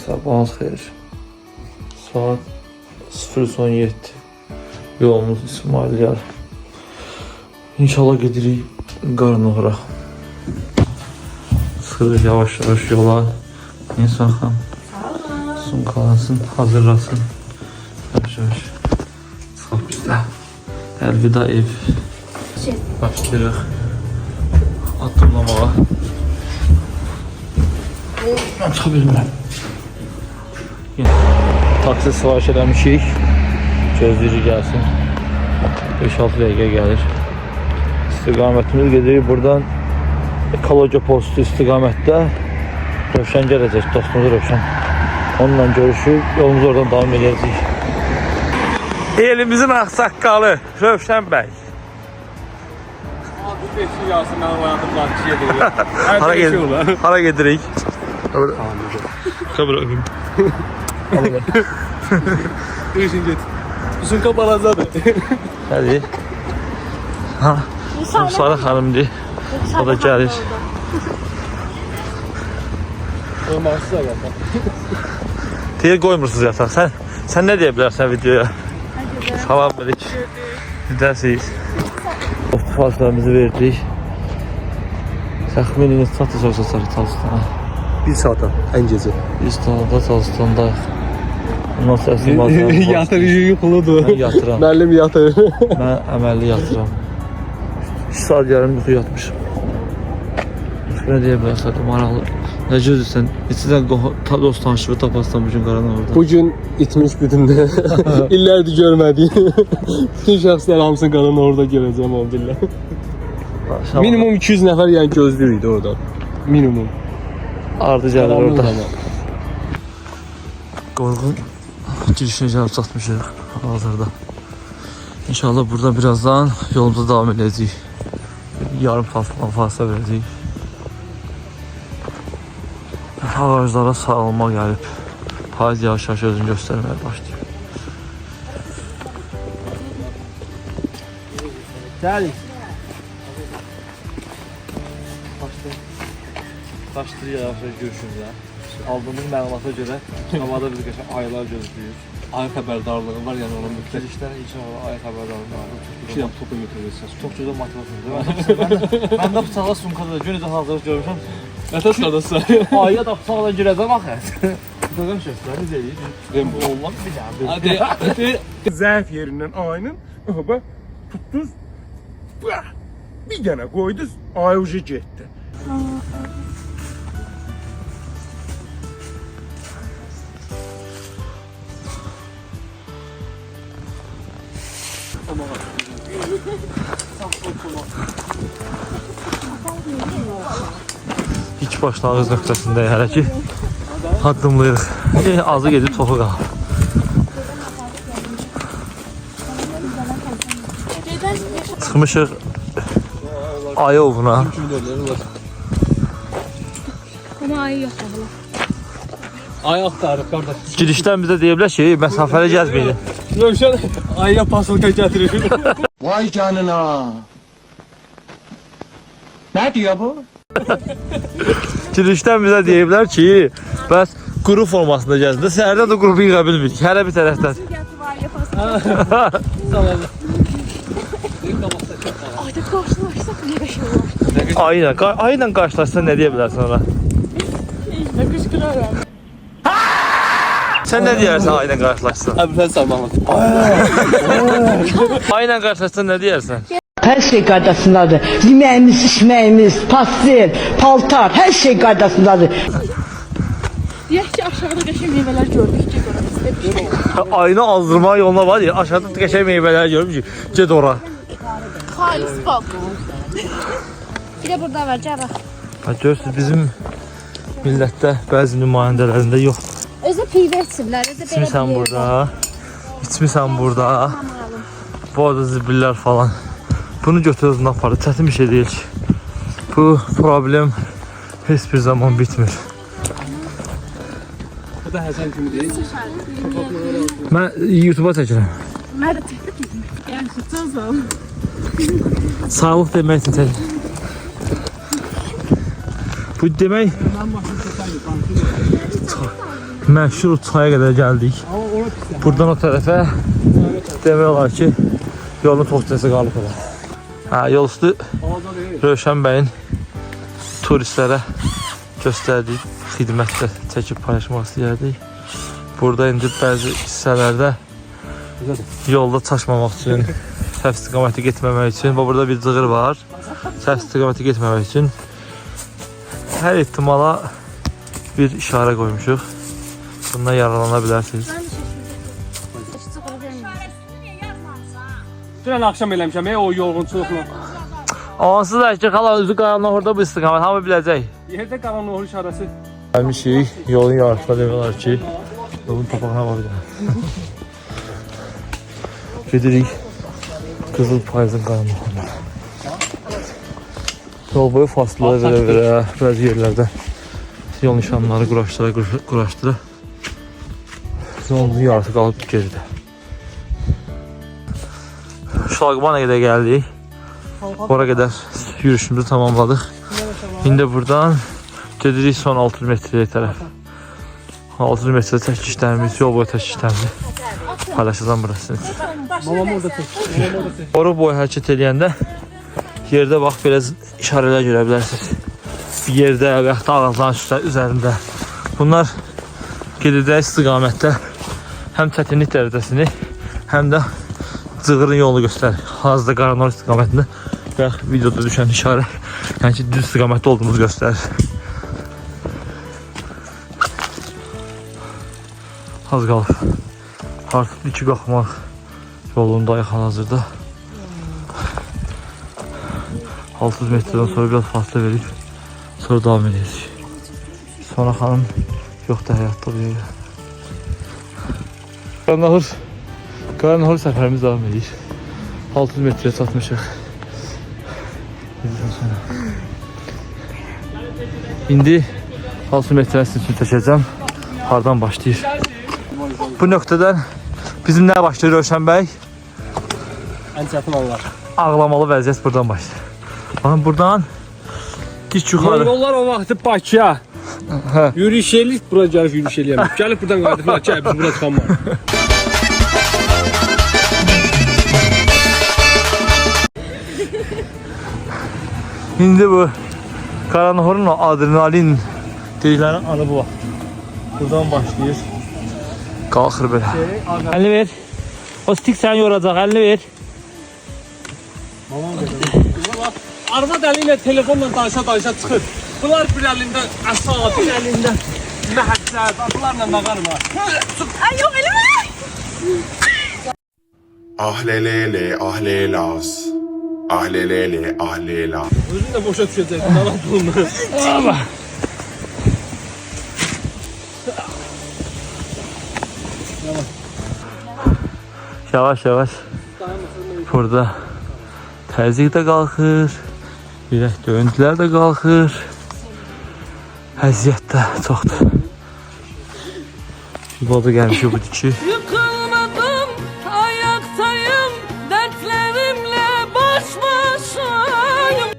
Sabahınız xeyir. Saat 0:17. Yolumuz İsmail Yar. İnşallah gedirik Qarnıqra. Sıxırıq yavaş yavaş yola. İnsan xan sumkalansın, hazırlasın. Yavaş yavaş. Çıxaq bizdə. Əlvida ev. Başlayırıq addımlamağa. Ben çıxa bilmirəm. Taksi sifariş eləmişik. Gözləyirik gəlsin. 5-6 dəqiqə gəlir. İstiqamətimiz gedirik buradan Ekologiya postu istiqamətdə Rövşən gələcək, dostumuz Rövşən. Onunla görüşüb yolumuzu oradan davam edəcəyik. Elimizin ağsaqqalı Rövşən bəy. Hara gedirik? Kabra öpüm. İşin get. Uzun kapalanzadır. Hadi. Ha. Sarı xanımdır. O da gəlir. Olmazsa yatar. Deyir qoymursunuz yataq. Sən nə deyə bilərsən videoya? Salam verik. Nəsiniz? Fazlamızı verdik. Təxmini satı çalışacaq Talstana. 1 saata en gece. Biz da Talstandayıq. Ondan səsi mazlarım. Yatırıcı yuxuludur. Mən yatıram. Müəllim yatır. Mən əməlli yatıram. 2 saat yarım yuxu yatmışım. Nə deyə bilərsən, maraqlı. Nə gözürsən? İçindən dost tanışığı tapastan bugün qaranı orada. Bugün itmiş bütündə. İllərdir görmədik. Bütün şəxslər hamısını qaranı orada görəcəm o billah. Minimum 200 nəfər yəni gözləyirdi orada. Minimum. Ardı gəlir orada. Qorğun girişinə gəlib çatmışıq hazırda. İnşallah burada birazdan yolumuza davam edəcəyik. Yarım fasilə verəcəyik. Ağaclara sarılma gəlib. Payız yavaş-yavaş özünü göstərməyə başlayıb. Gəlik. Başlayır yavaş-yavaş görüşümüzə. Aldığımız məlumata görə havada bizi qəşəng aylar gözləyir. Ay xəbərdarlığı var yəni onun mütləq. Girişdən inşallah ay xəbərdarlığı var. İki dəfə topa götürürsünüz. Çox gözəl motivasiyadır. Mən də bıçaqla sumkada görəcək hazırlıq görmüşəm. Ətəs qardaşlar. Ayya da bıçaqla girəcəm axı. Qıqım şəxsləriniz eləyir. Rembo. Olmaz bir gəldi. Hadi. Zəif yerindən ayının bak tutdunuz bir dənə qoydunuz ayucu getdi. İlk başlanğıc nöqtəsindəyik hələ ki. Addımlayırıq. Azı gedib toxu qalıb. Çıxmışıq ayı ovuna. Ama ayı yok abla. Ay axtarıq qardaş. Girişdən bizə deyiblər ki, məsafəli gəzməyin. Rövşən ayıya pasolka gətirir. Vay canına. Ne diyor bu? Girişdən bizə deyiblər ki, bəs quru formasında gəzində. Səhərdən də qrupu yığa bilmirik. Hərə bir tərəfdən. Ayda karşılaşsak ne bir şey olur. Ayı ilə qarşılaşsan nə deyə bilərsən ona? Ne kışkırarım. Sən nə deyərsən ayı ilə qarşılaşsan? Abi sən sarmamat. Ayı ilə qarşılaşsan nə deyərsən? Her şey qaydasındadır. Yeməyimiz, içməyimiz, pastel, paltar, her şey qaydasındadır. Diyək ki aşağıda qəşəng meyvələr gördük ki, bizdə bir şey yok. Ayını azdırma yoluna var ya, aşağıda qəşəng meyvələr görmüş ki, ged ora. Halis bak. Bir de burada var, cəbə. Görürsünüz, bizim millətdə bəzi nümayəndələrində yoxdur. Özü pivə içiblər, özü belə İçmisən burada, içmisən burada, bu arada zibillər falan. Bunu götür özündən aparır, çətin bir şey deyil ki. Bu problem heç bir zaman bitmir. Bu da Həsən kimi deyil. Mən YouTube'a çəkirəm. Mən də təkdir. Yəni, çox sağ ol. Sağlıq demək üçün çəkirəm. Bu demək məşhur çaya qədər gəldik. Buradan o tərəfə demək olar ki, yolun çox hissəsi qalıb olar. Yol üstü Rövşən bəyin turistlərə göstərdik, xidmətdə çəkib paylaşmaq istəyərdik. Burada indi bəzi hissələrdə yolda çaşmamaq üçün, səhv istiqamətə getməmək üçün, burada bir cığır var, səhv istiqamətə getməmək üçün hər ehtimala bir işarə qoymuşuq. Bundan yararlana bilərsiniz. Dünən axşam eləmişəm, o yorğunçuluqla. Onsuz da ki, xala özü qaranlıq orada bu istiqamət, hamı biləcək. Yerdə qaranlıq işarəsi. Gəlmişik, yolun yarısında demək olar ki, yolun papağına var bir dənə. Gedirik Qızıl Payızın qaranlığına. Yol boyu fasilələr verə-verə, bəzi yerlərdə yol nişanları quraşdıra. Yolun yarısı qalıb geridə. Şalqıbana qədər gəldik. Ora qədər yürüyüşümüzü tamamladıq. İndi buradan gedirik son 600 metrəyə tərəf. 600 metrə çəkişlərimiz, yol boyu çəkişlərimizi paylaşacağım burasını. Babam orada çək. Oru boyu hərəkət edəndə yerdə bax belə işarələr görə bilərsiniz. Yerdə və yaxud da ağacların üzərində. Bunlar gedəcək istiqamətdə həm çətinlik dərəcəsini, həm də cığırın yolunu göstərir. Hazırda qaranlıq istiqamətində və yaxud videoda düşən işarə, yəni ki, düz istiqamətdə olduğumuzu göstərir. Az qalıb. Artıq 2 qalxmaq yolundayıq hal-hazırda. 600 metreden sonra biraz fasilə verib sonra davam edəcəyik. Sonra xanım yoxdur, həyatda oluyor. Qaranahır səfərimiz davam edir. 600 metreye çatmışıq. İndi 600 metreden sizin üçün çəkəcəm. Hardan başlayır? Bu nöqtədən bizim nə başlayır Rövşən bəy? Ən çətin anlar. Ağlamalı vəziyyət buradan başlayır. Bakın buradan dik yuxarı. Yollar o vaxtı Bakıya yürüyüş eləyib, bura gəlib yürüyüş eləyəmir. Gəlib buradan qayıdıblar ki, biz bura çıxanmır. İndi bu Qaranahorun o adrenalin dedikləri anı bu vaxt. Buradan başlayır. Qalxır belə. Əlini ver. O stik səni yoracaq, əlini ver. Arvad əli ilə telefonla danışa çıxır. Bunlar bir əlində əsad, bir əlində məhəccət, bunlarla nağarım ha. Ay yok elime. Ah lelele ah lelas. Ah lelele ah lelas. Özün də boşa düşəcəksin, narahat olma. Yavaş yavaş. Burada təzyiq də qalxır. Ürək döyüntülər də qalxır. Əziyyət də çoxdur. Yolda gəlmişik bu diki. Yıkılmadım, ayaktayım, dertlerimle baş başayım.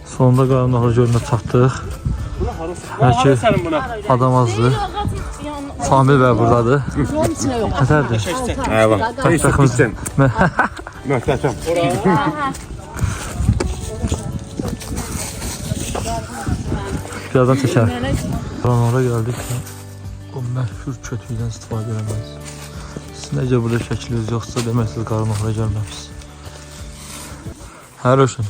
Sonunda Qaranahor gölünə çatdıq. Bəlkə Sənin buna. adam azdır. Samir bəy buradadır. Nətərdir? Xoşbəxtmiz. Möhtəşəm. Birazdan çəkər. Qaranahora gəldik. O məşhur kötüydən istifadə eləməyiz. Siz necə burada şəkiliniz yoxsa demək siz Qaranahora gəlməmişsiniz. Hə Rövşən.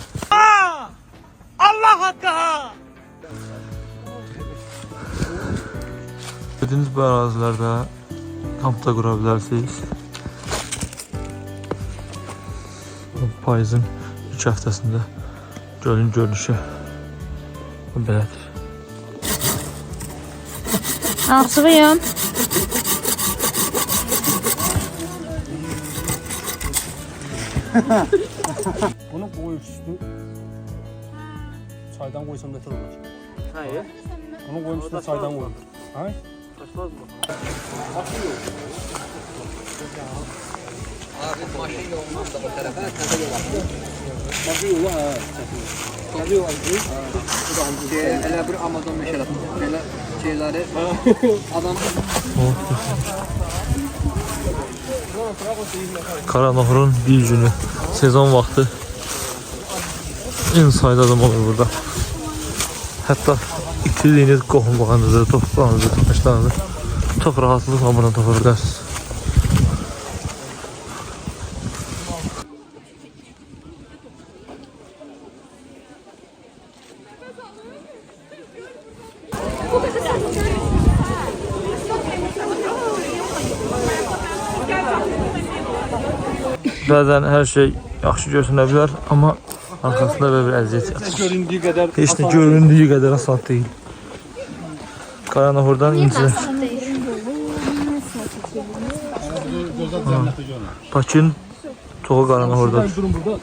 Dediyiniz bu ərazilərdə kamp da qura bilərsiniz. Payızın ilk həftəsində gölün görünüşü belədir. Ağzıyım. Bunu qoy üstü. Çaydan qoysam nətər olar? Hayır. Bunu qoyum üstünə çaydan qoyum. Ha? Elə bir Amazon meşələsi. Belə şeyləri adam Karanohurun bir günü sezon vaxtı insayda adam olur burada. Hətta itirdiğiniz qohumlarınızı, toprağınızı, taşlarınızı çok rahatlıkla buna tapa bilərsiniz. Bəzən hər şey yaxşı görünə bilər, amma arkasında belə bir əziyyət yatır. Göründüyü qədər Heç də göründüyü qədər asfalt deyil. Karanohurdan incilər. Bakın çoxu Karanohurdadır. durun burada.